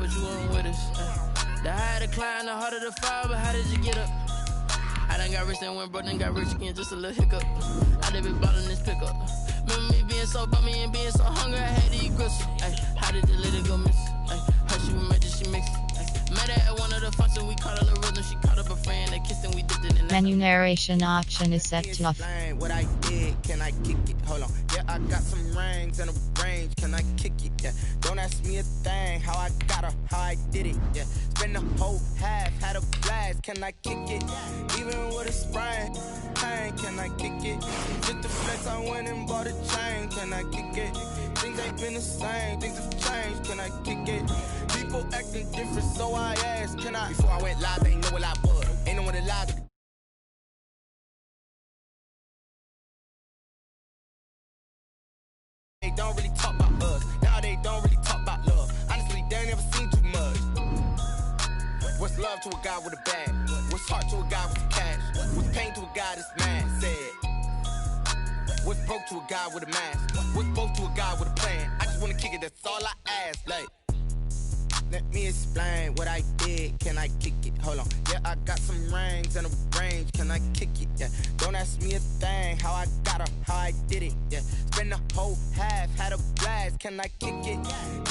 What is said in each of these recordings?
but you weren't with us. The higher the climb, the harder the fall, but how did you get up? I done got rich and went broke, then got rich again, just a little hiccup. I done been ballin' this pickup. Remember me being so bummy and being so hungry, I had to eat gristle. How did the lady go miss? How she magic, she mixed. Met her at one of the functions, we caught a little rhythm. She caught up a friend, they kissed and we dipped it in. Menu narration option is set to off. What I did, can I kick it? Hold on. Yeah, I got some rings and a range, can I kick it? Yeah, don't ask me a thing, how I got her, how I did it. Yeah, spend the whole half, had a blast, can I kick it? Even with a sprain, pain, can I kick it? Just the flex, I went and bought a chain, can I kick it? Things ain't been the same, things have changed, can I kick it? People acting different, so I asked, can I? Before I went live, they know what I was. Ain't no one alive. They don't really talk about us. Now they don't really talk about love. Honestly, they ain't never seen too much. What's love to a guy with a bag? What's heart to a guy with the cash? What's pain to a guy that's mad? Said. What's broke to a guy with a mask? What's both to a guy with a plan? I just wanna kick it, that's all I ask. Like, let me explain what I did. Can I kick it? Hold on. Yeah, I got some rings and a range. Can I kick it? Yeah. Don't ask me a thing. How I got her, how I did it. Yeah. Spend the whole half, had a blast. Can I kick it?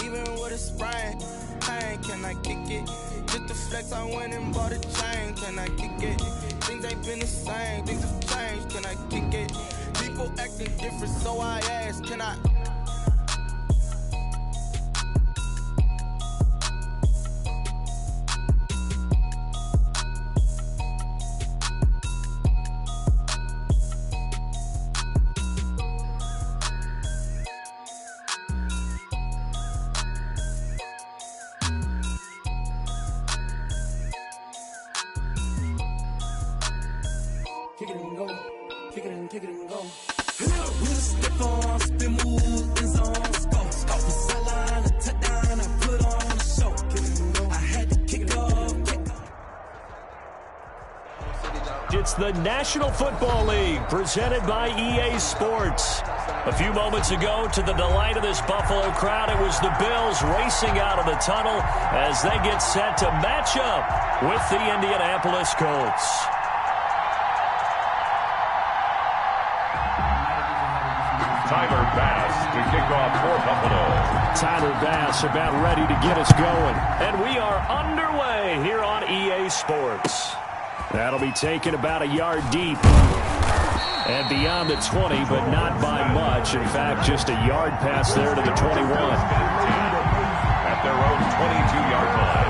Even with a sprain, pain. Can I kick it? Just the flex, I went and bought a chain. Can I kick it? Things ain't been the same. Things have changed. Can I kick it? People acting different, so I ask. Can I? Kick it and go, kick it and go. With a stiff on, spin move, in zones, go. Off the sideline, a touchdown, I put on a show. I had to kick off. It's the National Football League presented by EA Sports. A few moments ago, to the delight of this Buffalo crowd, it was the Bills racing out of the tunnel as they get set to match up with the Indianapolis Colts. Tyler Bass to kick off for Buffalo. Tyler Bass about ready to get us going. And we are underway here on EA Sports. That'll be taken about a yard deep. And beyond the 20, but not by much. In fact, just a yard pass there to the 21. At their own 22-yard line.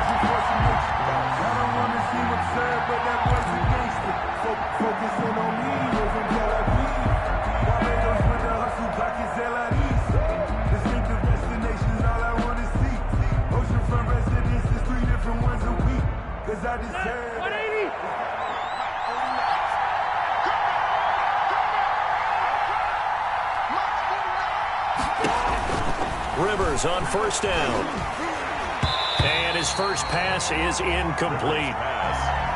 I don't want to seem absurd, but that was a gangster. Focusing on me wasn't guaranteed. Barbados with the hustle pockets, LIDs. Distinctive destinations, all I want to see. Oceanfront residences, 3 different ones a week. Cause I deserve 180. Rivers on first down. And his first pass is incomplete.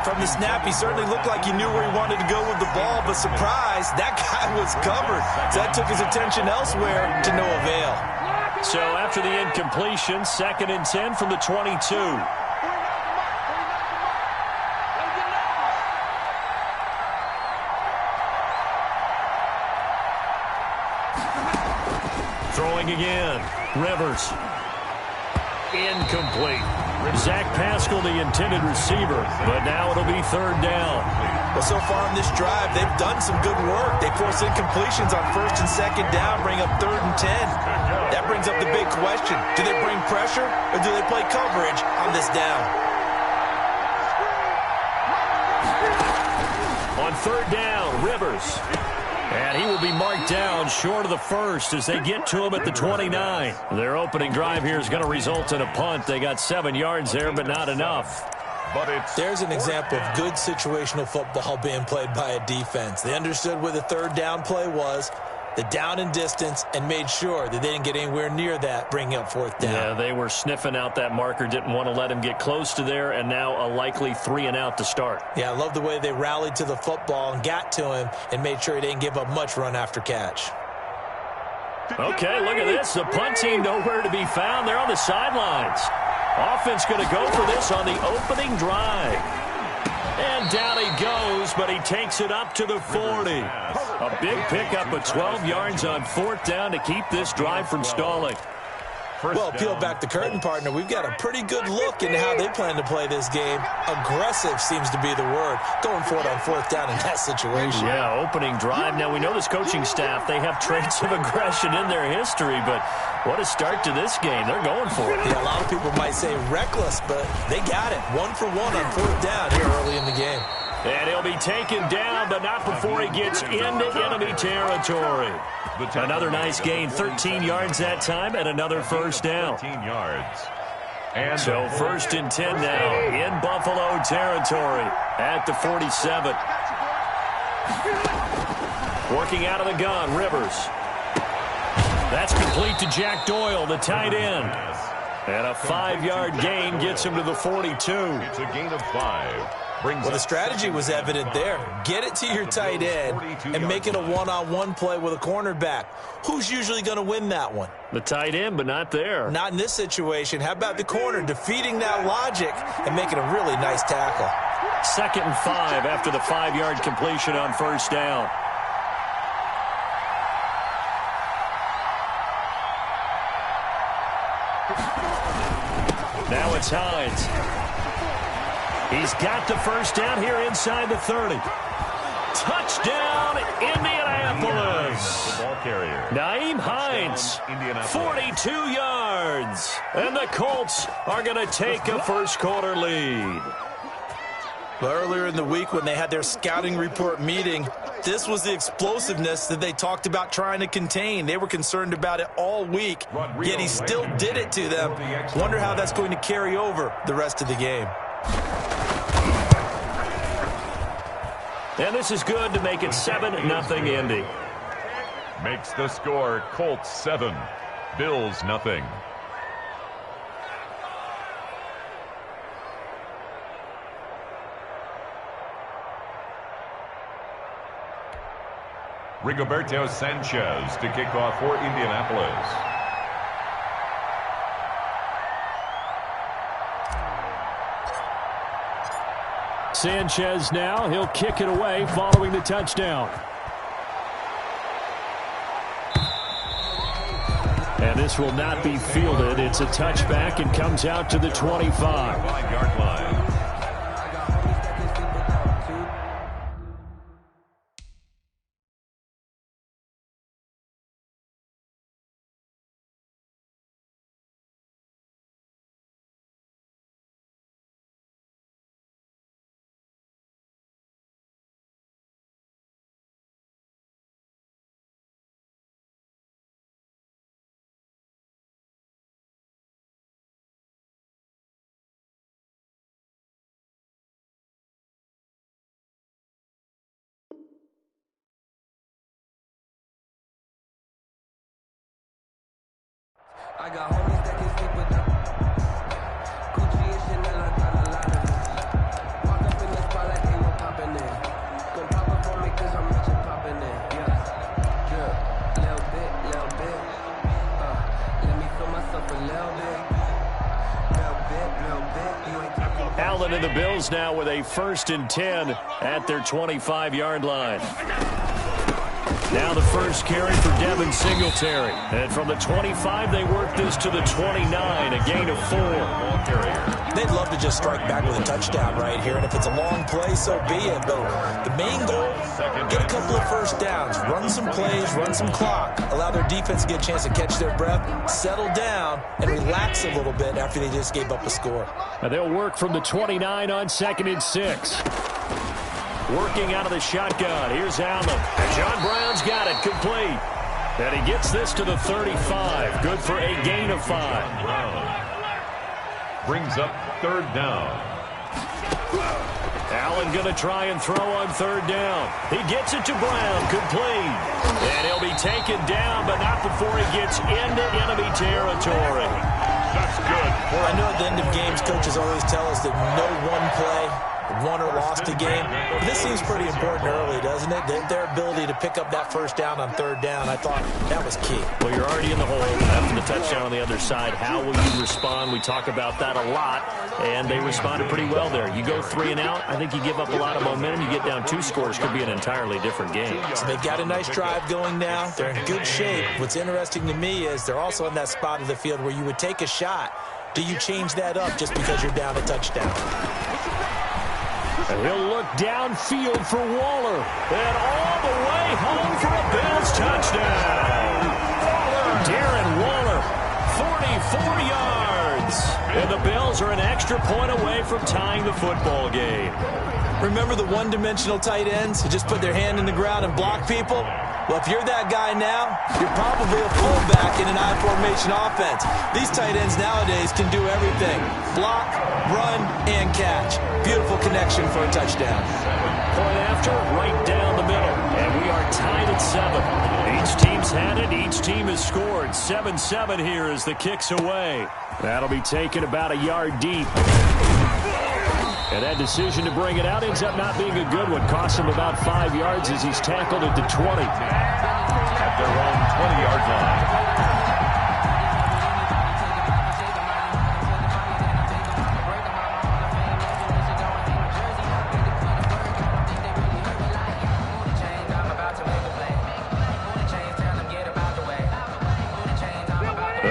From the snap, he certainly looked like he knew where he wanted to go with the ball, but surprise, that guy was covered. So that took his attention elsewhere to no avail. So after the incompletion, 2nd and 10 from the 22. Throwing again. Rivers. Incomplete. Zach Pascal, the intended receiver, but now it'll be 3rd down. Well, so far on this drive, they've done some good work. They force incompletions on 1st and 2nd down, bring up 3rd and 10. That brings up the big question. Do they bring pressure or do they play coverage on this down? On 3rd down, Rivers. And he will be marked down short of the first as they get to him at the 29. Their opening drive here is going to result in a punt. They got 7 yards there, but not enough. There's an example of good situational football being played by a defense. They understood where the 3rd down play was, the down and distance, and made sure that they didn't get anywhere near that, bringing up 4th down. Yeah, they were sniffing out that marker, didn't want to let him get close to there, and now a likely 3 and out to start. Yeah, I love the way they rallied to the football and got to him and made sure he didn't give up much run after catch. Okay, look at this. The punt team nowhere to be found. They're on the sidelines. Offense going to go for this on the opening drive. And down he goes, but he takes it up to the 40. A big pickup of 12 yards on 4th down to keep this drive from stalling. Well, peel back the curtain, partner. We've got a pretty good look into how they plan to play this game. Aggressive seems to be the word. Going for it on 4th down in that situation. Yeah, opening drive. Now, we know this coaching staff, they have traits of aggression in their history, but what a start to this game. They're going for it. Yeah, a lot of people might say reckless, but they got it. 1 for 1 on 4th down here early in the game. And he'll be taken down, but not before he gets into enemy territory. Another nice gain, 13 yards that time, and another first down. 13 yards. And so 1st and 10 now in Buffalo territory at the 47. Working out of the gun, Rivers. That's complete to Jack Doyle, the tight end. And a 5-yard gain gets him to the 42. It's a gain of 5. Well, the strategy was evident there. Get it to your tight end and make it a one-on-one play with a cornerback. Who's usually going to win that one? The tight end, but not there. Not in this situation. How about the corner defeating that logic and making a really nice tackle? 2nd and 5 after the 5-yard completion on 1st down. Now it's Hines. He's got the 1st down here inside the 30. Touchdown, Indianapolis. The ball carrier. Nyheim Hines, 42 yards. And the Colts are going to take a first-quarter lead. Well, earlier in the week when they had their scouting report meeting, this was the explosiveness that they talked about trying to contain. They were concerned about it all week, yet he still did it to them. Wonder how that's going to carry over the rest of the game. And this is good to make it 7-0 Indy. Makes the score Colts 7, Bills 0. Rigoberto Sanchez to kick off for Indianapolis. Sanchez now, he'll kick it away following the touchdown. And this will not be fielded. It's a touchback and comes out to the 25. 5-yard line. I got homies that can sleep without Gucci and Chanel, I got a lot of it. Walk up in the spot like ain't no poppin' in. Gon' pop up on me cause I'm rich and poppin' in. Yeah, little bit. Let me feel myself a little bit. You ain't talking. Allen and the Bills now with a 1st and 10 at their 25-yard line. Now the first carry for Devin Singletary. And from the 25, they work this to the 29, a gain of 4. They'd love to just strike back with a touchdown right here, and if it's a long play, so be it. But the main goal, get a couple of first downs, run some plays, run some clock, allow their defense to get a chance to catch their breath, settle down, and relax a little bit after they just gave up a score. And they'll work from the 29 on 2nd and 6. Working out of the shotgun. Here's Allen. And John Brown's got it complete. And he gets this to the 35. Good for a gain of 5. Brown brings up 3rd down. Allen going to try and throw on 3rd down. He gets it to Brown. Complete. And he'll be taken down, but not before he gets into enemy territory. That's good. Well, I know at the end of games, coaches always tell us that no one play won or lost a game. But this seems pretty important early, doesn't it? Their ability to pick up that first down on third down, I thought that was key. Well, you're already in the hole after the touchdown on the other side. How will you respond? We talk about that a lot, and they responded pretty well there. You go 3 and out, I think you give up a lot of momentum. You get down 2 scores, could be an entirely different game. So they've got a nice drive going now. They're in good shape. What's interesting to me is they're also in that spot of the field where you would take a shot. Do you change that up just because you're down a touchdown? And he'll look downfield for Waller. And all the way home for a Bills touchdown. Darren Waller, 44 yards. And the Bills are an extra point away from tying the football game. Remember the one-dimensional tight ends who just put their hand in the ground and block people? Well, if you're that guy now, you're probably a fullback in an I-formation offense. These tight ends nowadays can do everything. Block, run, and catch. Beautiful connection for a touchdown. Point after, right down the middle. And we are tied at 7. Each team's had it. Each team has scored. 7-7 here as the kick's away. That'll be taken about a yard deep. And that decision to bring it out ends up not being a good one. Cost him about 5 yards as he's tackled at the 20. At their own 20-yard line.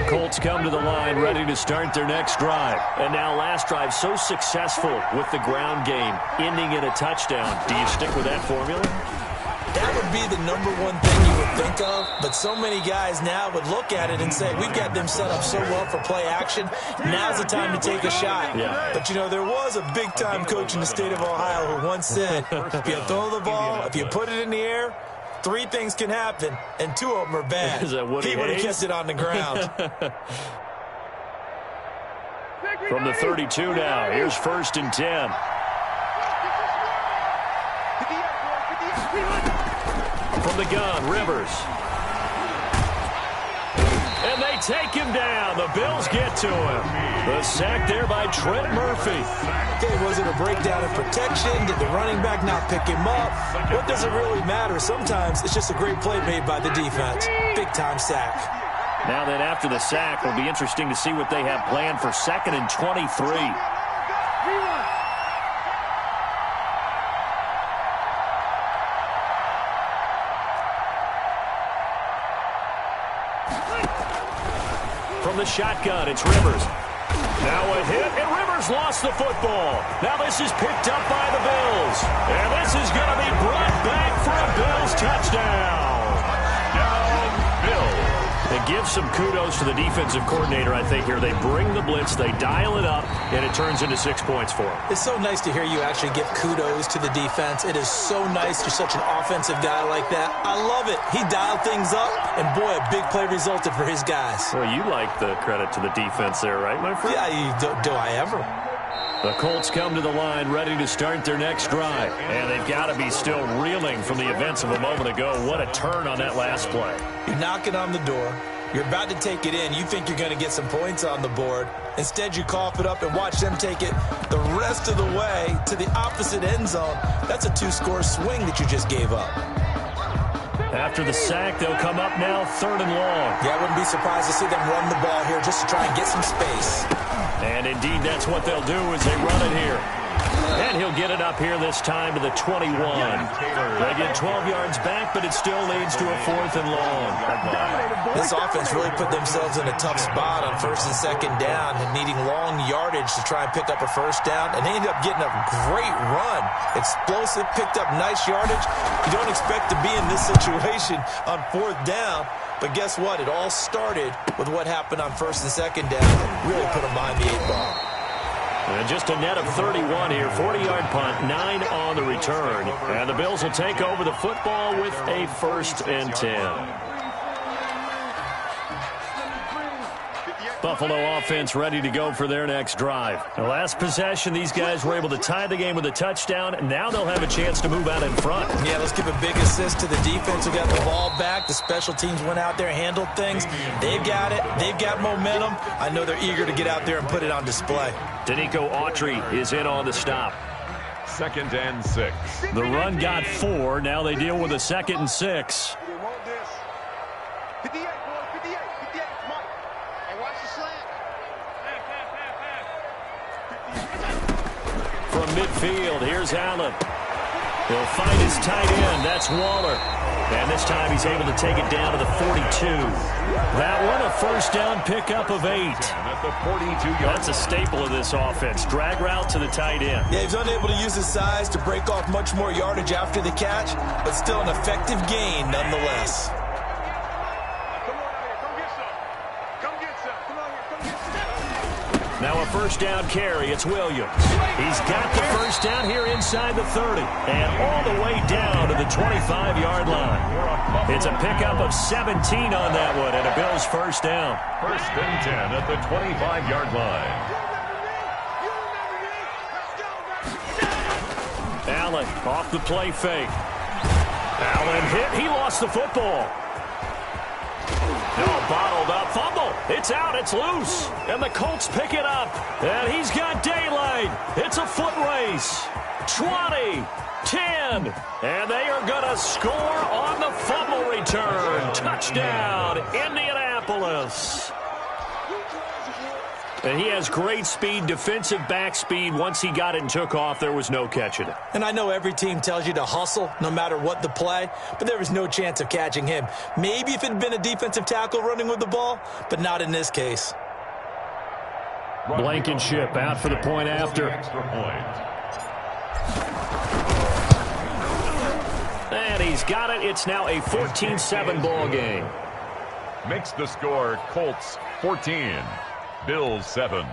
Colts come to the line ready to start their next drive. And now last drive so successful with the ground game, ending in a touchdown. Do you stick with that formula? That would be the number one thing you would think of, but so many guys now would look at it and say, we've got them set up so well for play action, now's the time to take a shot. Yeah. But, you know, there was a big-time coach in the state of Ohio who once said, if you throw the ball, if you put it in the air, 3 things can happen, and 2 of them are bad. Is that Woody he would have Hayes? kept it on the ground. From the 32 now, here's 1st and 10. From the gun, Rivers. And they take him down. The Bills get to him. The sack there by Trent Murphy. Okay, was it a breakdown in protection? Did the running back not pick him up? What does it really matter? Sometimes it's just a great play made by the defense. Big-time sack. Now then, after the sack, it'll be interesting to see what they have planned for 2nd and 23. From the shotgun, it's Rivers. Now a hit, and Rivers lost the football. Now this is picked up by the Bills. And this is going to be brought back for a Bills touchdown. Down, Bills. And give some kudos to the defensive coordinator, I think, here. They bring the blitz, they dial it up, and it turns into 6 points for them. It's so nice to hear you actually give kudos to the defense. It is so nice. You're such an offensive guy like that. I love it. He dialed things up, and boy, a big play resulted for his guys. Well, you like the credit to the defense there, right, my friend? Yeah, do I ever? The Colts come to the line ready to start their next drive. And they've got to be still reeling from the events of a moment ago. What a turn on that last play. You're knocking on the door. You're about to take it in. You think you're going to get some points on the board. Instead, you cough it up and watch them take it the rest of the way to the opposite end zone. That's a 2-score swing that you just gave up. After the sack, they'll come up now 3rd and long. Yeah, I wouldn't be surprised to see them run the ball here just to try and get some space. And indeed, that's what they'll do as they run it here. And he'll get it up here this time to the 21. They get 12 yards back, but it still leads to a 4th and long. This offense really put themselves in a tough spot on 1st and 2nd down and needing long yardage to try and pick up a 1st down. And they ended up getting a great run. Explosive, picked up nice yardage. You don't expect to be in this situation on 4th down. But guess what? It all started with what happened on 1st and 2nd down and really put them behind the 8-ball. And just a net of 31 here, 40-yard punt, 9 on the return. And the Bills will take over the football with a 1st and 10. Buffalo offense ready to go for their next drive. The last possession, these guys were able to tie the game with a touchdown, and now they'll have a chance to move out in front. Yeah, let's give a big assist to the defense who got the ball back. The special teams went out there, handled things. They've got it. They've got momentum. I know they're eager to get out there and put it on display. Danico Autry is in on the stop. 2nd and 6. The run got 4. Now they deal with a 2nd and 6. They want this. 58, boys, 58, 58. Mike. Hey, watch the slant. From midfield, here's Allen. He'll find his tight end. That's Waller. And this time he's able to take it down to the 42. That one, a first down pickup of 8. At the 42-yard. That's a staple of this offense. Drag route to the tight end. Yeah, he's unable to use his size to break off much more yardage after the catch, but still an effective gain nonetheless. Now a first down carry. It's Williams. He's got the first down here inside the 30 and all the way down to the 25-yard line. It's a pickup of 17 on that one and a Bills first down. 1st and 10 at the 25-yard line. Allen off the play fake. Allen hit. He lost the football. No, bottled up fumble. It's out. It's loose. And the Colts pick it up. And he's got daylight. It's a foot race. 20, 10. And they are going to score on the fumble return. Touchdown, Indianapolis. And he has great speed, defensive back speed. Once he got it and took off, there was no catching it. And I know every team tells you to hustle no matter what the play, but there was no chance of catching him. Maybe if it had been a defensive tackle running with the ball, but not in this case. Blankenship out for the point after. Extra point. And he's got it. It's now a 14-7 ball game. Makes the score Colts 14. Bills 7.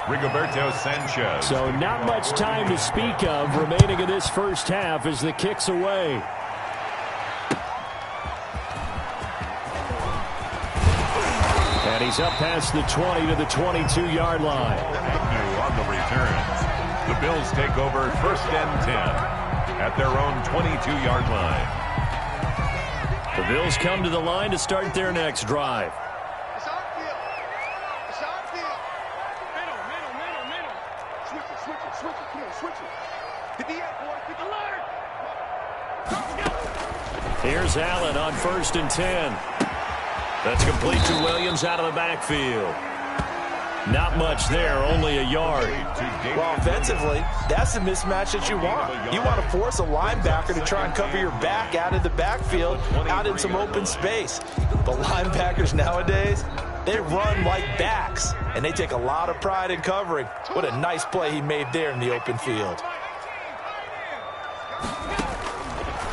Rigoberto Sanchez. So not much time to speak of remaining in this first half as the kick's away. And he's up past the 20 to the 22-yard line. New on the return. The Bills take over 1st and 10 at their own 22-yard line. The Bills come to the line to start their next drive. It's our field. It's our field. Middle. Switch it. Come on, switch it. 58, boy. 50 alert. Here's Allen on 1st and 10. That's complete to Williams out of the backfield. Not much there, only a yard. Well, offensively, that's the mismatch that you want. You want to force a linebacker to try and cover your back out of the backfield, out in some open space. But linebackers nowadays, they run like backs, and they take a lot of pride in covering. What a nice play he made there in the open field.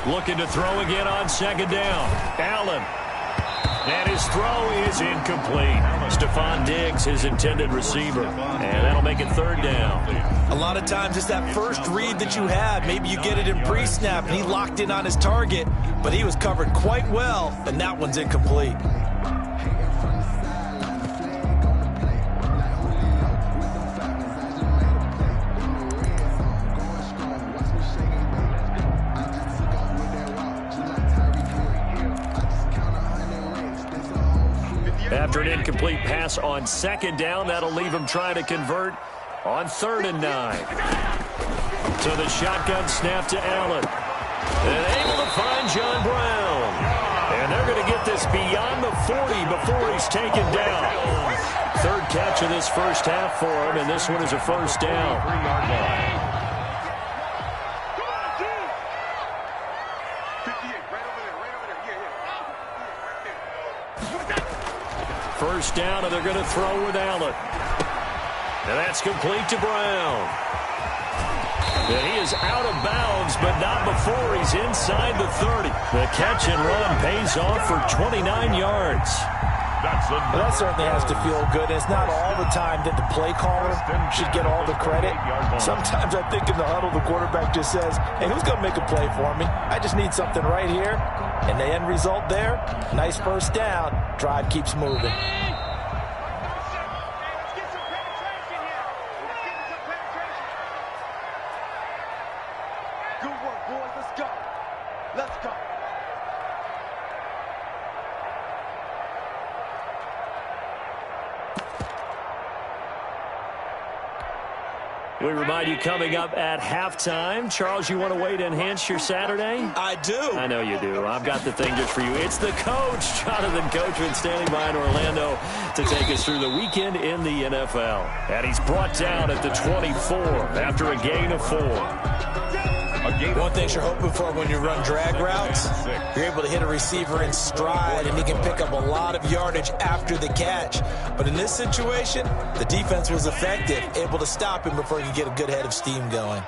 Looking to throw again on 2nd down. Allen. And his throw is incomplete. Stephon Diggs, his intended receiver. And that'll make it 3rd down. A lot of times it's that first read that you have. Maybe you get it in pre-snap, and he locked in on his target, but he was covered quite well, and that one's incomplete. After an incomplete pass on 2nd down, that'll leave him trying to convert on 3rd and 9. So the shotgun snap to Allen. And able to find John Brown. And they're going to get this beyond the 40 before he's taken down. 3rd catch of this first half for him, and this one is a first down. 3-yard line. First down, and they're going to throw with Allen. And that's complete to Brown. And he is out of bounds, but not before he's inside the 30. The catch and run pays off for 29 yards. Well, that certainly has to feel good. It's not all the time that the play caller should get all the credit. Sometimes I think in the huddle, the quarterback just says, hey, who's going to make a play for me? I just need something right here. And the end result there, nice first down. Drive keeps moving. Good work, boys. Let's go. We remind you coming up at halftime. Charles, you want a way to enhance your Saturday? I do. I know you do. I've got the thing just for you. It's the coach, Jonathan Coachman, standing by in Orlando to take us through the weekend in the NFL. And he's brought down at the 24 after a gain of 4. One thing you're hoping for when you run drag routes, you're able to hit a receiver in stride, and he can pick up a lot of yardage after the catch. But in this situation, the defense was effective, able to stop him before he could get a good head of steam going.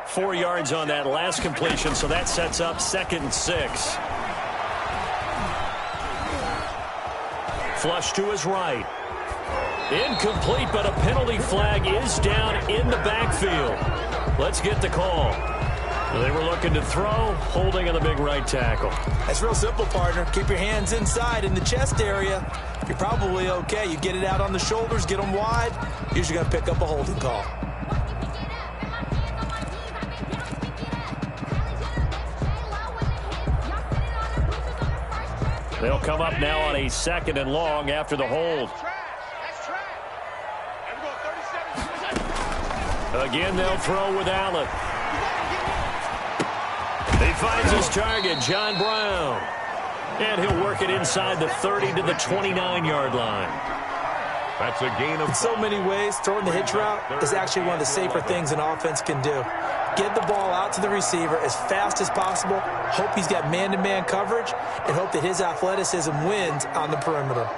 4 yards on that last completion, so that sets up 2nd and 6. Flush to his right. Incomplete, but a penalty flag is down in the backfield. Let's get the call. They were looking to throw, holding on the big right tackle. That's real simple, partner. Keep your hands inside in the chest area. You're probably okay. You get it out on the shoulders, get them wide. Usually going to pick up a holding call. They'll come up now on a 2nd and long after the hold. Again, they'll throw with Allen. He finds his target, John Brown. And he'll work it inside the 30 to the 29-yard line. That's a gain of... In so many ways, throwing the hitch route is actually one of the safer things an offense can do. Get the ball out to the receiver as fast as possible, hope he's got man-to-man coverage, and hope that his athleticism wins on the perimeter.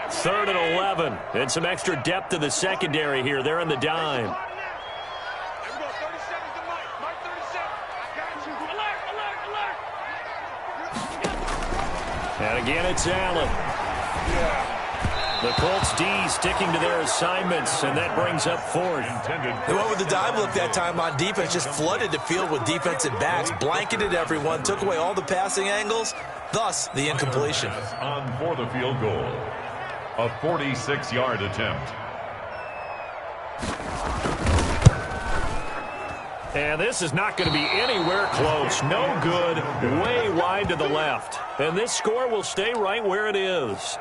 3rd and 11. And some extra depth to the secondary here. They're in the dime. And again, it's Allen. The Colts D sticking to their assignments, and that brings up 4th. They went with the dime look that time on defense, just flooded the field with defensive backs, blanketed everyone, took away all the passing angles, thus the incompletion. On for the field goal. A 46-yard attempt. And this is not going to be anywhere close. No good. Way wide to the left. And this score will stay right where it is.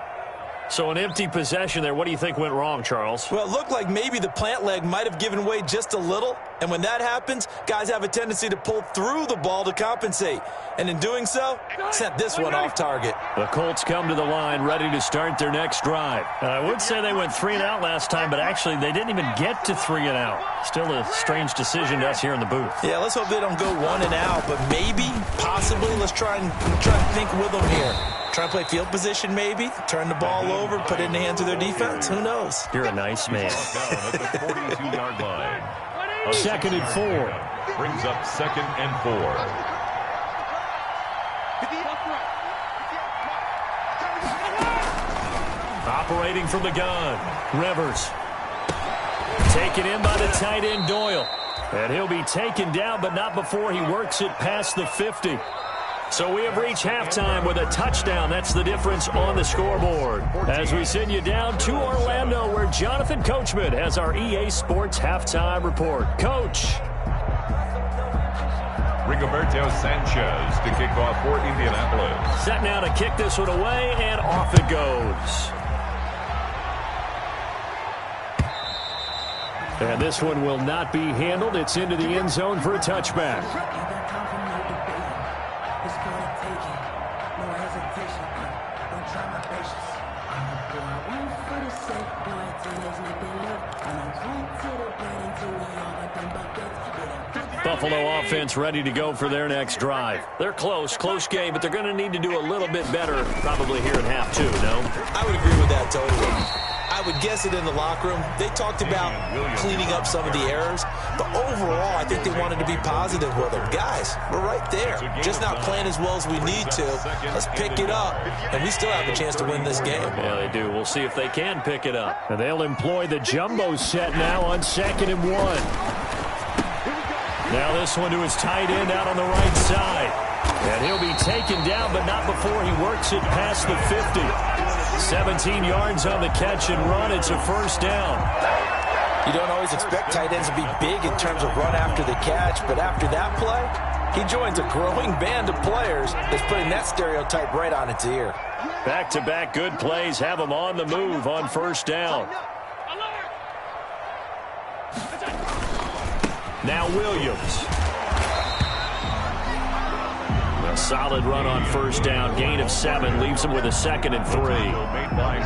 So an empty possession there. What do you think went wrong, Charles? Well, it looked like maybe the plant leg might have given way just a little. And when that happens, guys have a tendency to pull through the ball to compensate. And in doing so, sent this one off target. The Colts come to the line ready to start their next drive. I would say they went 3 and out last time, but actually they didn't even get to 3 and out. Still a strange decision to us here in the booth. Yeah, let's hope they don't go 1 and out, but maybe, possibly, let's try and think with them here. Try and play field position maybe, turn the ball over, put it in the hands of their defense. Who knows? You're a nice man. Down at the 42-yard line. 2nd and 4. Brings up 2nd and 4. Operating from the gun, Rivers. Taken in by the tight end, Doyle. And he'll be taken down, but not before he works it past the 50. So we have reached halftime with a touchdown. That's the difference on the scoreboard. As we send you down to Orlando, where Jonathan Coachman has our EA Sports halftime report. Coach. Rigoberto Sanchez to kick off for Indianapolis. Set now to kick this one away, and off it goes. And this one will not be handled. It's into the end zone for a touchback. Buffalo offense ready to go for their next drive. They're close game, but they're going to need to do a little bit better probably here in half 2, no? I would agree with that totally. I would guess it in the locker room. They talked about cleaning up some of the errors, but overall, I think they wanted to be positive with them. Guys, we're right there. Just not playing as well as we need to. Let's pick it up, and we still have a chance to win this game. Yeah, they do. We'll see if they can pick it up. And they'll employ the jumbo set now on 2nd and 1. Now this one to his tight end out on the right side. And he'll be taken down, but not before he works it past the 50. 17 yards on the catch and run. It's a first down. You don't always expect tight ends to be big in terms of run after the catch, but after that play, he joins a growing band of players that's putting that stereotype right on its ear. Back-to-back good plays have him on the move on first down. Now Williams. A solid run on first down. Gain of 7 leaves him with a 2nd and 3.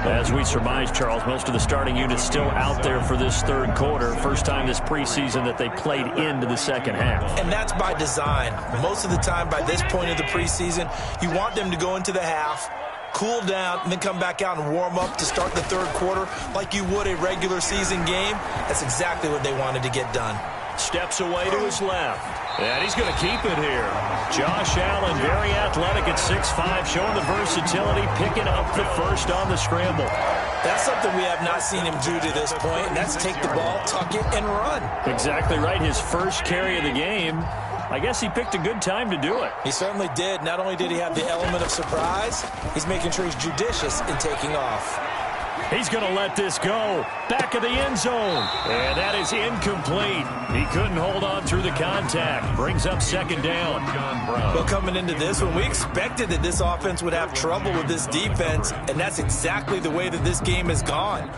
As we surmise, Charles, most of the starting units still out there for this third quarter. First time this preseason that they played into the second half. And that's by design. Most of the time by this point of the preseason, you want them to go into the half, cool down, and then come back out and warm up to start the third quarter like you would a regular season game. That's exactly what they wanted to get done. Steps away to his left. And he's going to keep it here. Josh Allen, very athletic at 6'5", showing the versatility, picking up the first on the scramble. That's something we have not seen him do to this point, and that's take the ball, tuck it, and run. Exactly right. His first carry of the game. I guess he picked a good time to do it. He certainly did. Not only did he have the element of surprise, he's making sure he's judicious in taking off. He's going to let this go. Back of the end zone. And that is incomplete. He couldn't hold on through the contact. Brings up 2nd down. Well, coming into this one, we expected that this offense would have trouble with this defense, and that's exactly the way that this game has gone.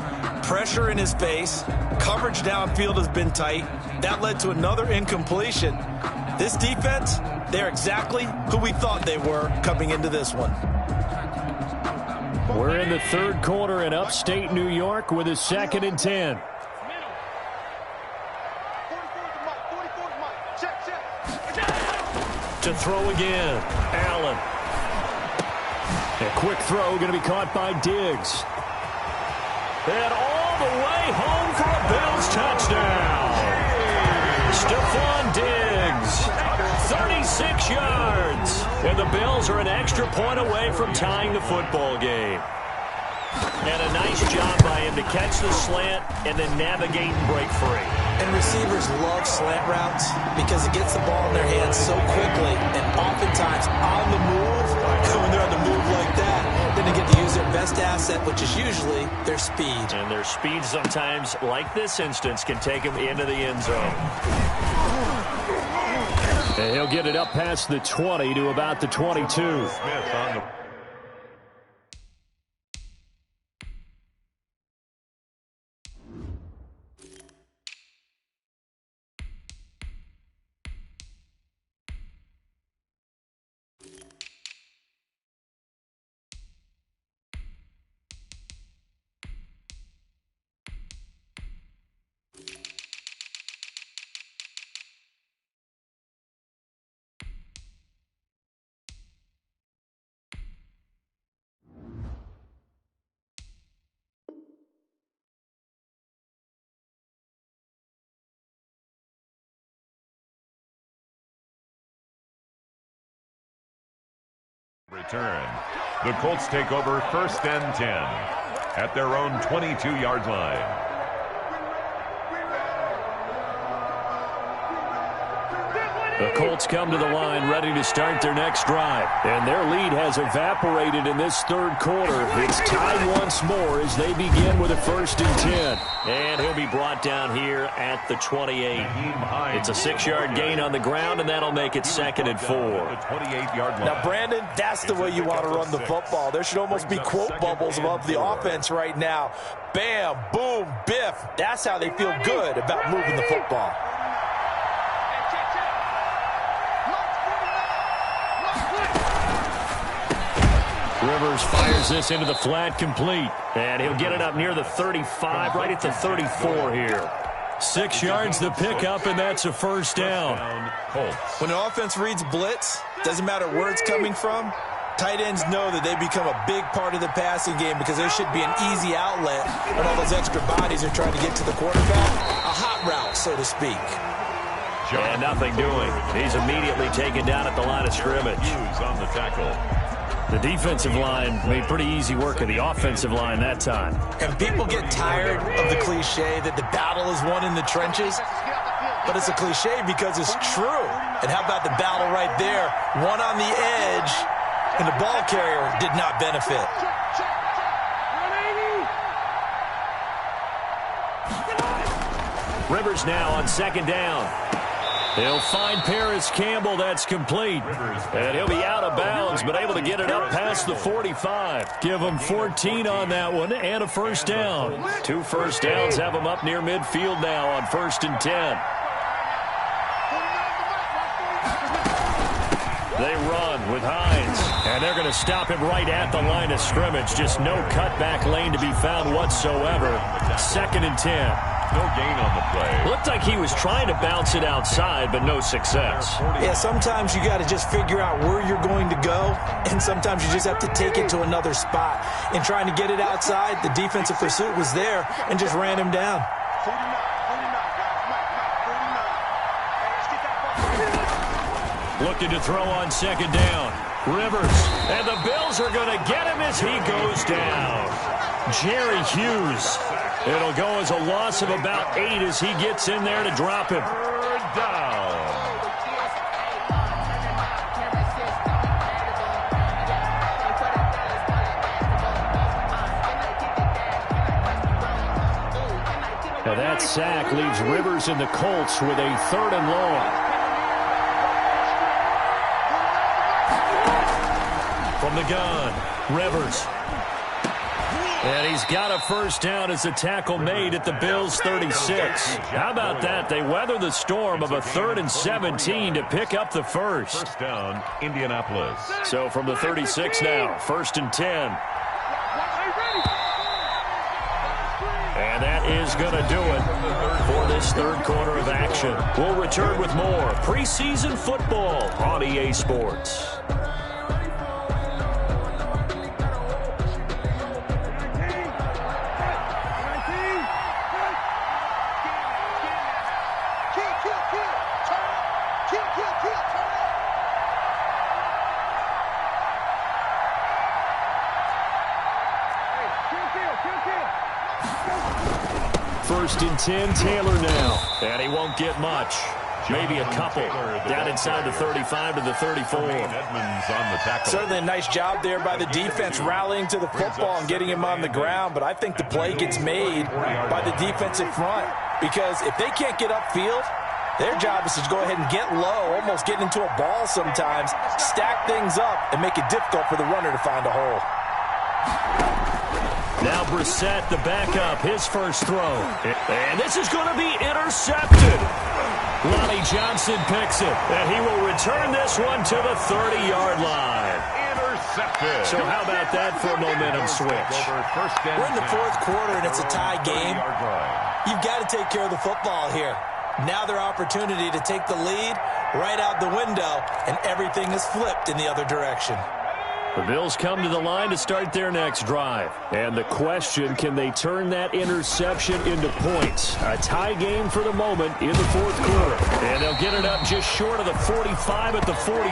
Pressure in his face. Coverage downfield has been tight. That led to another incompletion. This defense, they're exactly who we thought they were coming into this one. We're in the third quarter in upstate New York with a 2nd and 10. To throw again, Allen. A quick throw going to be caught by Diggs. And all the way home for a Bills touchdown. Stephon Diggs, 36 yards. And the Bills are an extra point away from tying the football game. And a nice job by him to catch the slant and then navigate and break free. And receivers love slant routes because it gets the ball in their hands so quickly and oftentimes on the move. And when they're on the move like that, then they get to use their best asset, which is usually their speed. And their speed sometimes, like this instance, can take them into the end zone. And he'll get it up past the 20 to about the 22. Smith on the return. The Colts take over 1st and 10 at their own 22-yard line. The Colts come to the line ready to start their next drive. And their lead has evaporated in this third quarter. It's tied once more as they begin with a 1st and 10. And he'll be brought down here at the 28. It's a 6-yard gain on the ground, and that'll make it 2nd and 4. Now, Brandon, that's the way you want to run the football. There should almost be quote bubbles above the offense right now. Bam, boom, biff. That's how they feel good about moving the football. Rivers fires this into the flat, complete. And he'll get it up near the 35, right at the 34 here. 6 yards the pickup, and that's a 1st down. When an offense reads blitz, doesn't matter where it's coming from, tight ends know that they become a big part of the passing game because there should be an easy outlet when all those extra bodies are trying to get to the quarterback. A hot route, so to speak. And nothing doing. He's immediately taken down at the line of scrimmage. On the tackle. The defensive line made pretty easy work of the offensive line that time. And people get tired of the cliche that the battle is won in the trenches. But it's a cliche because it's true. And how about the battle right there? One on the edge, and the ball carrier did not benefit. Rivers now on 2nd down. He'll find Paris Campbell. That's complete. And he'll be out of bounds, but able to get it up past the 45. Give him 14 on that one and a 1st down. 2 first downs have him up near midfield now on 1st and 10. They run with Hines, and they're going to stop him right at the line of scrimmage. Just no cutback lane to be found whatsoever. 2nd and 10. No gain on the play. Looked like he was trying to bounce it outside, but no success. Yeah, sometimes you got to just figure out where you're going to go, and sometimes you just have to take it to another spot. In trying to get it outside, the defensive pursuit was there and just ran him down. Looking to throw on 2nd down. Rivers, and the Bills are going to get him as he goes down. Jerry Hughes. It'll go as a loss of about 8 as he gets in there to drop him. 3rd down. Now that sack leaves Rivers and the Colts with a 3rd and long. From the gun, Rivers. And he's got a 1st down as a tackle made at the Bills' 36. How about that? They weather the storm of a 3rd and 17 to pick up the 1st. 1st down, Indianapolis. So from the 36 now, 1st and 10. And that is going to do it for this 3rd quarter of action. We'll return with more preseason football on EA Sports. First and 10, Taylor now. And he won't get much. Maybe a couple. Down inside the 35 to the 34. Edmonds on the tackle. Certainly a nice job there by the defense rallying to the football and getting him on the ground, but I think the play gets made by the defensive front because if they can't get upfield, their job is to go ahead and get low, almost get into a ball sometimes, stack things up, and make it difficult for the runner to find a hole. Now Brissett, the backup, his first throw. And this is going to be intercepted. Lonnie Johnson picks it, and he will return this one to the 30-yard line. Intercepted. So how about that for a momentum switch? We're in the 4th quarter, and it's a tie game. You've got to take care of the football here. Now their opportunity to take the lead right out the window, and everything is flipped in the other direction. The Bills come to the line to start their next drive. And the question, can they turn that interception into points? A tie game for the moment in the 4th quarter. And they'll get it up just short of the 45 at the 44.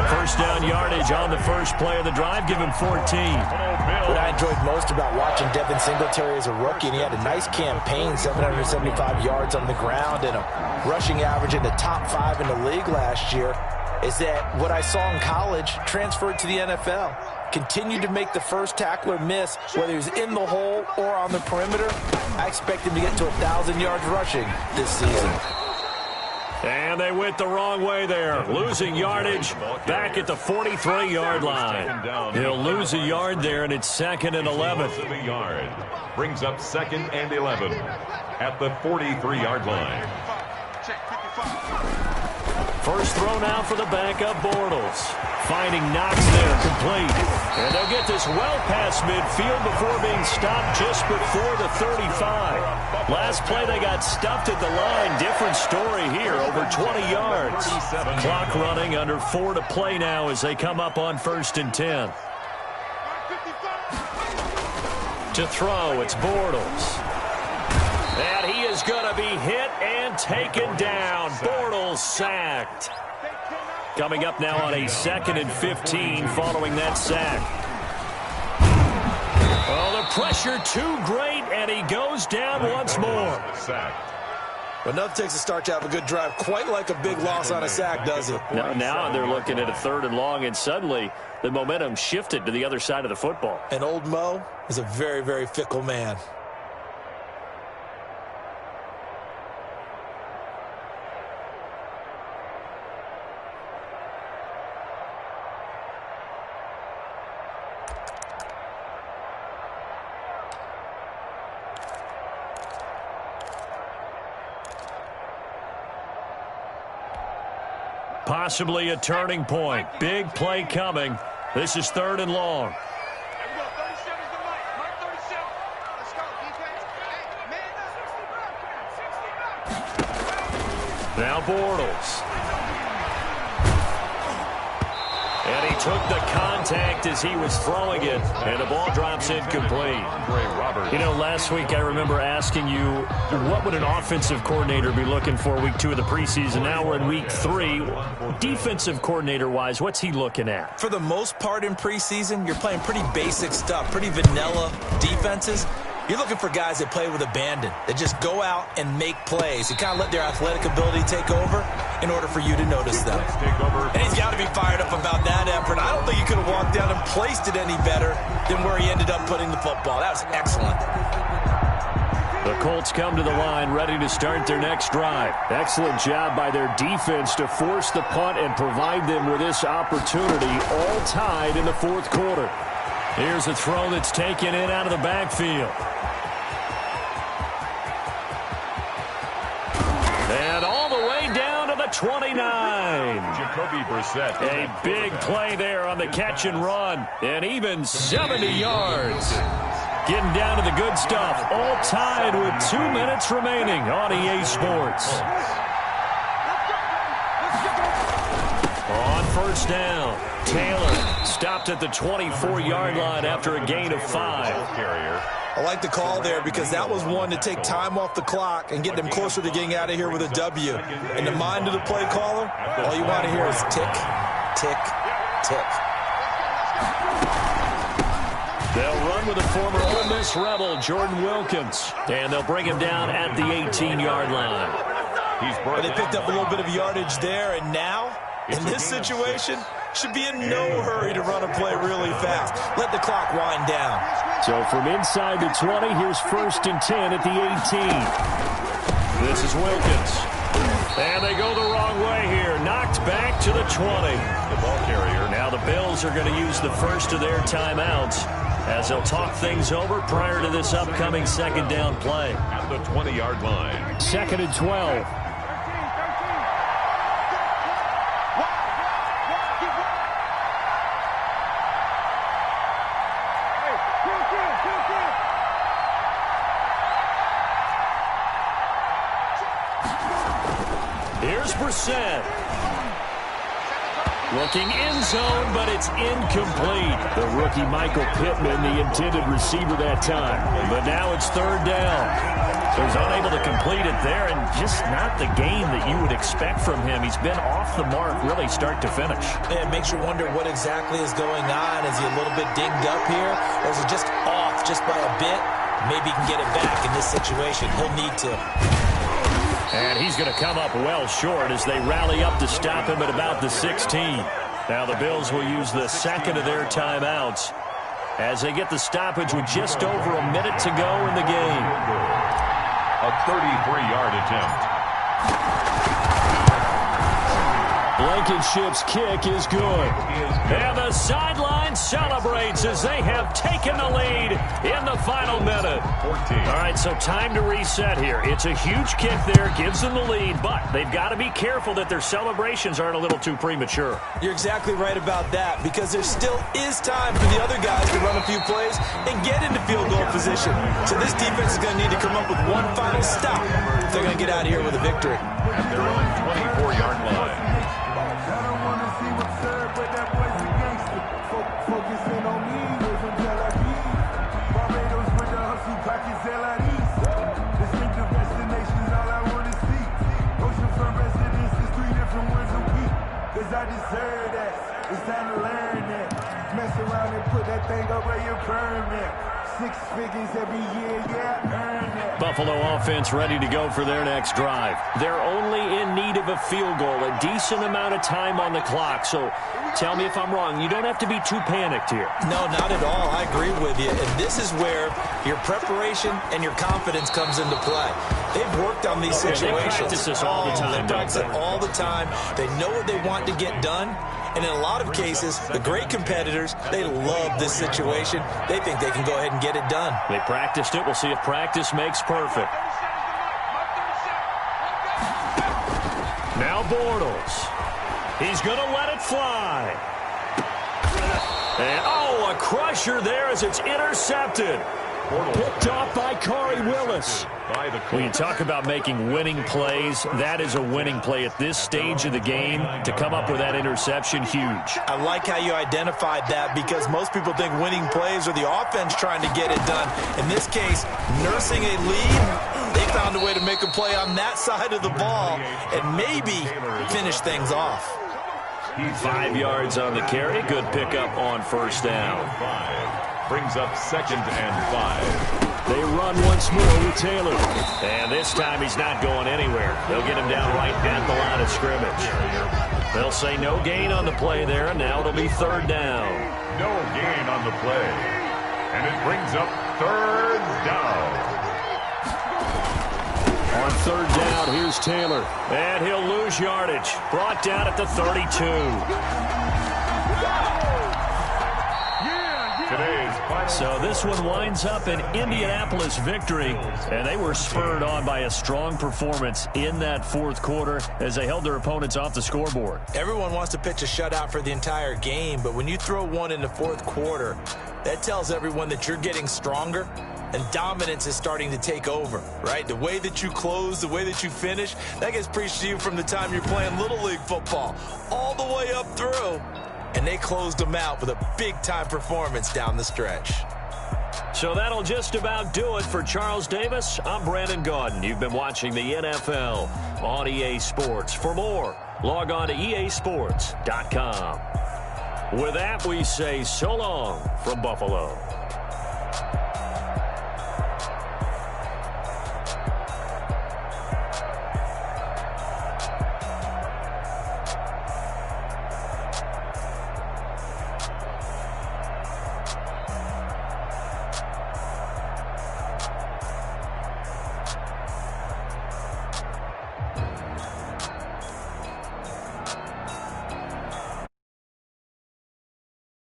1st down yardage on the first play of the drive, give him 14. What I enjoyed most about watching Devin Singletary as a rookie, and he had a nice campaign, 775 yards on the ground and a rushing average in the top 5 in the league last year, is that what I saw in college transferred to the NFL. Continued to make the first tackler miss, whether he's in the hole or on the perimeter. I expect him to get to 1,000 yards rushing this season. And they went the wrong way there. Losing yardage back at the 43-yard line. He'll lose a yard there, and it's 2nd and 11. Brings up 2nd and 11 at the 43-yard line. First throw now for the backup, Bortles. Finding Knox there, complete. And they'll get this well past midfield before being stopped just before the 35. Last play they got stuffed at the line. Different story here, over 20 yards. Clock running, under 4 to play now as they come up on 1st and 10. To throw, it's Bortles. And he is going to be hit and taken down. Bortles sacked. Coming up now on a 2nd and 15 following that sack. Oh, the pressure too great, and he goes down once more. But nothing takes a start to have a good drive quite like a big loss on a sack, does it? Now they're looking at a 3rd and long, and suddenly the momentum shifted to the other side of the football. And old Mo is a very, very fickle man. Possibly a turning point. Big play coming. This is 3rd and long. Now Bortles. And he took the contact as he was throwing it, and the ball drops incomplete. You know, last week I remember asking you, what would an offensive coordinator be looking for week 2 of the preseason? Now we're in week 3. Defensive coordinator-wise, what's he looking at? For the most part in preseason, you're playing pretty basic stuff, pretty vanilla defenses. You're looking for guys that play with abandon, that just go out and make plays. You kind of let their athletic ability take over in order for you to notice them. And he's got to be fired up about that effort. I don't think he could have walked down and placed it any better than where he ended up putting the football. That was excellent. The Colts come to the line ready to start their next drive. Excellent job by their defense to force the punt and provide them with this opportunity, all tied in the 4th quarter. Here's a throw that's taken in out of the backfield. And all the way down to the 29. Jacoby Brissett. A big play there on the catch and run. And even 70 yards. Getting down to the good stuff. All tied with 2 minutes remaining on EA Sports. On 1st down, Taylor stopped at the 24-yard line after a gain of 5. I like the call there because that was one to take time off the clock and get them closer to getting out of here with a W. In the mind of the play caller, all you want to hear is tick, tick, tick. They'll run with the former Ole Miss Rebel, Jordan Wilkins, and they'll bring him down at the 18-yard line. They picked up a little bit of yardage there, and now, in this situation, should be in no hurry to run a play really fast. Let the clock wind down. So from inside the 20, here's 1st and 10 at the 18. This is Wilkins. And they go the wrong way here. Knocked back to the 20. The ball carrier. Now the Bills are going to use the first of their timeouts as they'll talk things over prior to this upcoming 2nd down play. At the 20-yard line. 2nd and 12. Here's Brissett. Looking end zone, but it's incomplete. The rookie Michael Pittman, the intended receiver that time. But now it's 3rd down. So he's unable to complete it there, and just not the game that you would expect from him. He's been off the mark really start to finish. Yeah, it makes you wonder what exactly is going on. Is he a little bit dinged up here, or is he just off just by a bit? Maybe he can get it back in this situation. He'll need to. And he's going to come up well short as they rally up to stop him at about the 16. Now the Bills will use the 2nd of their timeouts as they get the stoppage with just over a minute to go in the game. A 33-yard attempt. Blankenship's kick is good. And the sideline celebrates as they have taken the lead in the final minute. 14. All right, so time to reset here. It's a huge kick there, gives them the lead, but they've got to be careful that their celebrations aren't a little too premature. You're exactly right about that because there still is time for the other guys to run a few plays and get into field goal position. So this defense is going to need to come up with one final stop if they're going to get out of here with a victory. At their own 24-yard line. I deserve that. It's time to learn that. Mess around and put that thing up where you permit. 6 figures every year, yeah, earn that. Buffalo offense ready to go for their next drive. They're only in need of a field goal, a decent amount of time on the clock. So tell me if I'm wrong. You don't have to be too panicked here. No, not at all. I agree with you. And this is where your preparation and your confidence comes into play. They've worked on these situations. They practice this all the time. They practice it all the time. They know what they want to get done. And in a lot of cases, the great competitors, they love this situation. They think they can go ahead and get it done. They practiced it. We'll see if practice makes perfect. Now Bortles. He's going to let it fly. And, oh, a crusher there as it's intercepted. Picked off by Corey Willis. When you talk about making winning plays, that is a winning play at this stage of the game. To come up with that interception, huge. I like how you identified that because most people think winning plays are the offense trying to get it done. In this case, nursing a lead, they found a way to make a play on that side of the ball and maybe finish things off. 5 yards on the carry. Good pickup on first down. Brings up 2nd and 5. They run once more with Taylor. And this time he's not going anywhere. They'll get him down right at the line of scrimmage. They'll say no gain on the play there. Now it'll be 3rd down. No gain on the play. And it brings up 3rd down. On 3rd down, here's Taylor. And he'll lose yardage. Brought down at the 32. So this one winds up an Indianapolis victory, and they were spurred on by a strong performance in that 4th quarter as they held their opponents off the scoreboard. Everyone wants to pitch a shutout for the entire game, but when you throw one in the 4th quarter, that tells everyone that you're getting stronger and dominance is starting to take over, right? The way that you close, the way that you finish, that gets preached to you from the time you're playing Little League football all the way up through. And they closed them out with a big-time performance down the stretch. So that'll just about do it for Charles Davis. I'm Brandon Gaudin. You've been watching the NFL on EA Sports. For more, log on to easports.com. With that, we say so long from Buffalo.